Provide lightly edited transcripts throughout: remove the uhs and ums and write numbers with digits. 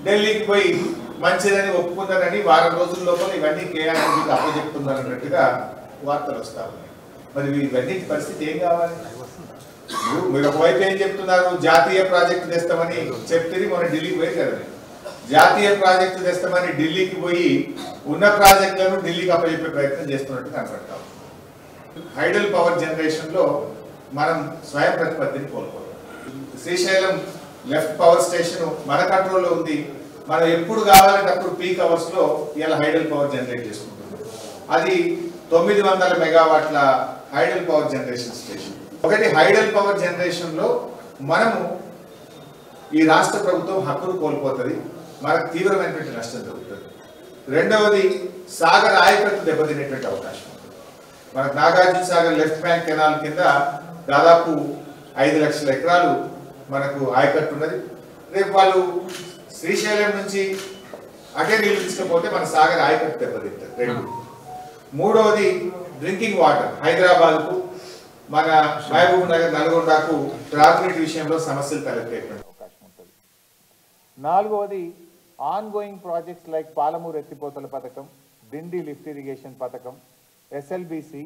ఢిల్లీకి పోయి మంచిదని ఒప్పుకున్నారని వారం రోజుల లోపల ఇవన్నీ కేఆర్ఎంబీకి అప్పచెప్తున్నారన్నట్టుగా వార్తలు వస్తా ఉన్నాయి. మరి ఇవన్నీ పరిస్థితి ఏం కావాలి? మీరు ఒకవైపు ఏం చెప్తున్నారు, జాతీయ ప్రాజెక్టు తెస్తామని చెప్తే మొన్న ఢిల్లీకి పోయి కదా, జాతీయ ప్రాజెక్టు తెస్తామని ఢిల్లీకి పోయి ఉన్న ప్రాజెక్టులను ఢిల్లీకి అప్పచెప్పే ప్రయత్నం చేస్తున్నట్టు కనపడతాం. హైడల్ పవర్ జనరేషన్ లో మనం స్వయం ప్రతిపత్తిని కోల్పోతాం. శ్రీశైలం లెఫ్ట్ పవర్ స్టేషన్ మన కంట్రోల్లో ఉంది. మనం ఎప్పుడు కావాలంటే అప్పుడు పీక్ అవర్స్ లో ఇలా హైడల్ పవర్ జనరేట్ చేసుకుంటున్నాం. అది 900 మెగావాట్ల హైడల్ పవర్ జనరేషన్ స్టేషన్. ఒకటి హైడల్ పవర్ జనరేషన్ లో మనము ఈ రాష్ట్ర ప్రభుత్వం హక్కును కోల్పోతుంది, మనకు తీవ్రమైనటువంటి నష్టం జరుగుతుంది. రెండవది సాగర్ ఆయకట్టు దెబ్బతినేటువంటి అవకాశం ఉంటుంది. మనకు Nagarjuna Sagar left bank canal కింద దాదాపు 5 లక్షల ఎకరాలు మనకు ఆయకట్టు ఉన్నది. రేపు వాళ్ళు శ్రీశైలం నుంచి అటే నీళ్లు తీసుకపోతే మన సాగర్ ఆయకట్టు దెబ్బతింటారు. రెండు. మూడవది డ్రింకింగ్ వాటర్ హైదరాబాద్కు మన మహబూబ్ నగర్ నల్గొండకు త్రాగునీటి విషయంలో సమస్యలు తలెత్తేటువంటి అవకాశం ఉంటుంది. నాలుగవది on going projects like Palamuru ఎత్తిపోతల పథకం, డిండి లిఫ్ట్ ఇరిగేషన్ పథకం, ఎస్ఎల్బిసి,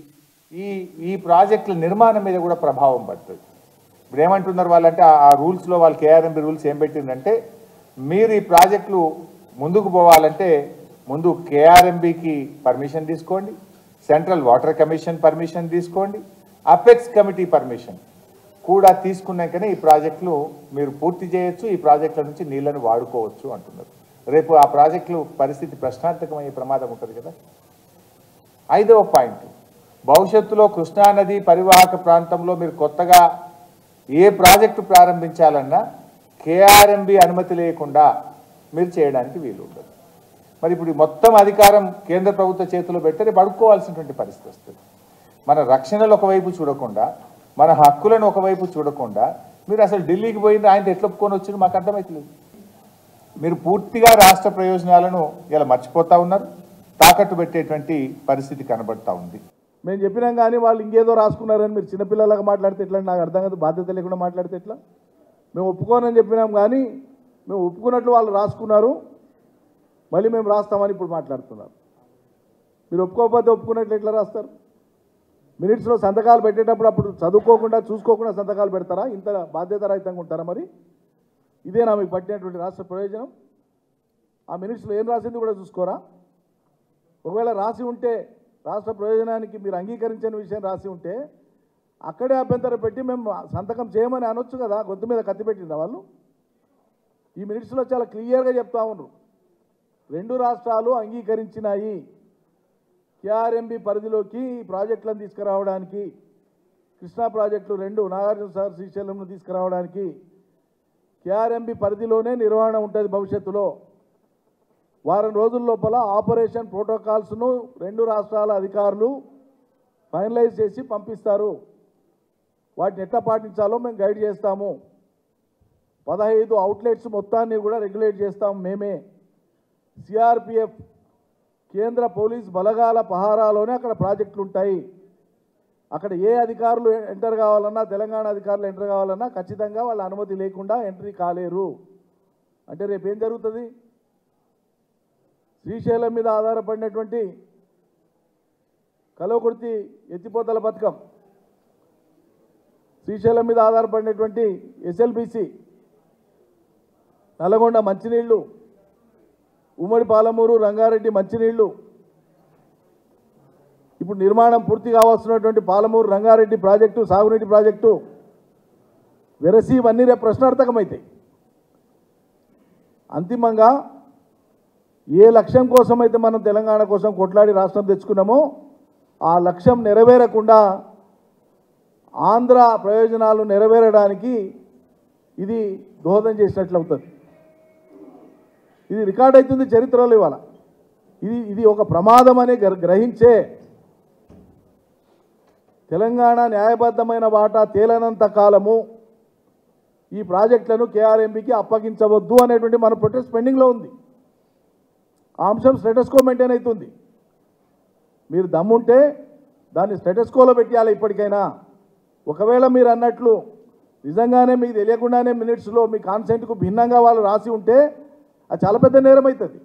ఈ ప్రాజెక్టుల నిర్మాణం మీద కూడా ప్రభావం పడుతుంది. ఇప్పుడు ఏమంటున్నారు వాళ్ళంటే ఆ రూల్స్లో వాళ్ళు కేఆర్ఎంబి రూల్స్ ఏం పెట్టిందంటే, మీరు ఈ ప్రాజెక్టులు ముందుకు పోవాలంటే ముందు కేఆర్ఎంబికి పర్మిషన్ తీసుకోండి, సెంట్రల్ వాటర్ కమిషన్ పర్మిషన్ తీసుకోండి, అపెక్స్ కమిటీ పర్మిషన్ కూడా తీసుకున్నాకనే ఈ ప్రాజెక్టులు మీరు పూర్తి చేయొచ్చు, ఈ ప్రాజెక్టుల నుంచి నీళ్లను వాడుకోవచ్చు అంటున్నారు. రేపు ఆ ప్రాజెక్టులు పరిస్థితి ప్రశ్నార్థకమయ్యే ప్రమాదం ఉంటుంది కదా. ఐదవ పాయింట్, భవిష్యత్తులో కృష్ణానది పరివాహక ప్రాంతంలో మీరు కొత్తగా ఏ ప్రాజెక్టు ప్రారంభించాలన్నా కేఆర్ఎంబి అనుమతి లేకుండా మీరు చేయడానికి వీలు ఉండదు. మరి ఇప్పుడు మొత్తం అధికారం కేంద్ర ప్రభుత్వ చేతిలో పెడితే రేపు అడుక్కోవాల్సినటువంటి పరిస్థితి వస్తుంది. మన రక్షణలు ఒకవైపు చూడకుండా, మన హక్కులను ఒకవైపు చూడకుండా మీరు అసలు ఢిల్లీకి పోయింది ఆయన ఎట్లా ఒప్పుకొని వచ్చింది మాకు అర్థమవుతలేదు. మీరు పూర్తిగా రాష్ట్ర ప్రయోజనాలను ఇలా మర్చిపోతూ ఉన్నారు, తాకట్టు పెట్టేటువంటి పరిస్థితి కనబడతా ఉంది. మేము చెప్పినాం కానీ వాళ్ళు ఇంకేదో రాసుకున్నారని మీరు చిన్నపిల్లలాగా మాట్లాడితే ఎట్లా, నాకు అర్థం కాదు. బాధ్యత లేకుండా మాట్లాడితే ఎట్లా? మేము ఒప్పుకోనని చెప్పినాం కానీ మేము ఒప్పుకున్నట్లు వాళ్ళు రాసుకున్నారు, మళ్ళీ మేము రాస్తామని ఇప్పుడు మాట్లాడుతున్నారు. మీరు ఒప్పుకోకపోతే ఒప్పుకున్నట్లు ఎట్లా రాస్తారు? మినిట్స్లో సంతకాలు పెట్టేటప్పుడు అప్పుడు చదువుకోకుండా చూసుకోకుండా సంతకాలు పెడతారా? ఇంత బాధ్యత రహితంగా ఉంటారా? మరి ఇదేనా మీకు పట్టినటువంటి రాష్ట్ర ప్రయోజనం? ఆ మినిట్స్లో ఏం రాసింది కూడా చూసుకోరా? ఒకవేళ రాసి ఉంటే రాష్ట్ర ప్రయోజనానికి మీరు అంగీకరించని విషయం రాసి ఉంటే అక్కడే అభ్యంతరం పెట్టి మేము సంతకం చేయమని అనొచ్చు కదా. గొంతు మీద కత్తి పెట్టిందా వాళ్ళు? ఈ మినిట్స్లో చాలా క్లియర్గా చెప్తా ఉన్నారు, రెండు రాష్ట్రాలు అంగీకరించినాయి కేఆర్ఎంబి పరిధిలోకి ఈ ప్రాజెక్టులను తీసుకురావడానికి, కృష్ణా ప్రాజెక్టులు రెండు నాగార్జున సాగర్ శ్రీశైలంను తీసుకురావడానికి కేఆర్ఎంబి పరిధిలోనే నిర్వహణ ఉంటుంది. భవిష్యత్తులో వారం రోజుల లోపల ఆపరేషన్ ప్రోటోకాల్స్ను రెండు రాష్ట్రాల అధికారులు ఫైనలైజ్ చేసి పంపిస్తారు. వాటిని ఎట్లా పాటించాలో మేము గైడ్ చేస్తాము. 15 అవుట్లెట్స్ మొత్తాన్ని కూడా రెగ్యులేట్ చేస్తాము మేమే. సిఆర్పిఎఫ్ కేంద్ర పోలీస్ బలగాల పహారాలోనే అక్కడ ప్రాజెక్టులు ఉంటాయి. అక్కడ ఏ అధికారులు ఎంటర్ కావాలన్నా, తెలంగాణ అధికారులు ఎంటర్ కావాలన్నా ఖచ్చితంగా వాళ్ళ అనుమతి లేకుండా ఎంట్రీ కాలేరు. అంటే రేపు ఏం జరుగుతుంది? శ్రీశైలం మీద ఆధారపడినటువంటి కల్వకుర్తి ఎత్తిపోతల పథకం, శ్రీశైలం మీద ఆధారపడినటువంటి ఎస్ఎల్బిసి, నల్గొండ మంచినీళ్లు, ఉమ్మడి పాలమూరు రంగారెడ్డి మంచినీళ్లు, ఇప్పుడు నిర్మాణం పూర్తి కావాల్సినటువంటి పాలమూరు రంగారెడ్డి ప్రాజెక్టు, సాగునీటి ప్రాజెక్టు, వెరసి ఇవన్నీ రేపు ప్రశ్నార్థకమవుతాయి. అంతిమంగా ఏ లక్ష్యం కోసమైతే మనం తెలంగాణ కోసం కొట్లాడి రాష్ట్రం తెచ్చుకున్నామో ఆ లక్ష్యం నెరవేరకుండా ఆంధ్ర ప్రయోజనాలు నెరవేరడానికి ఇది దోహదం చేసినట్లు అవుతుంది. ఇది రికార్డ్ అవుతుంది చరిత్రలో. ఇవాళ ఇది ఒక ప్రమాదం అని గ్రహించే తెలంగాణ న్యాయబద్ధమైన వాటా తేలనంత కాలము ఈ ప్రాజెక్టులను కేఆర్ఎంబికి అప్పగించవద్దు అనేటువంటి మన ప్రొటెస్ట్ పెండింగ్లో ఉంది. ఆ అంశం స్టేటస్కో మెయింటైన్ అవుతుంది. మీరు దమ్ముంటే దాన్ని స్టేటస్కోలో పెట్టాలి ఇప్పటికైనా. ఒకవేళ మీరు అన్నట్లు నిజంగానే మీకు తెలియకుండానే మినిట్స్లో మీ కాన్సెంట్కు భిన్నంగా వాళ్ళు రాసి ఉంటే అది చాలా పెద్ద నేరం అవుతుంది.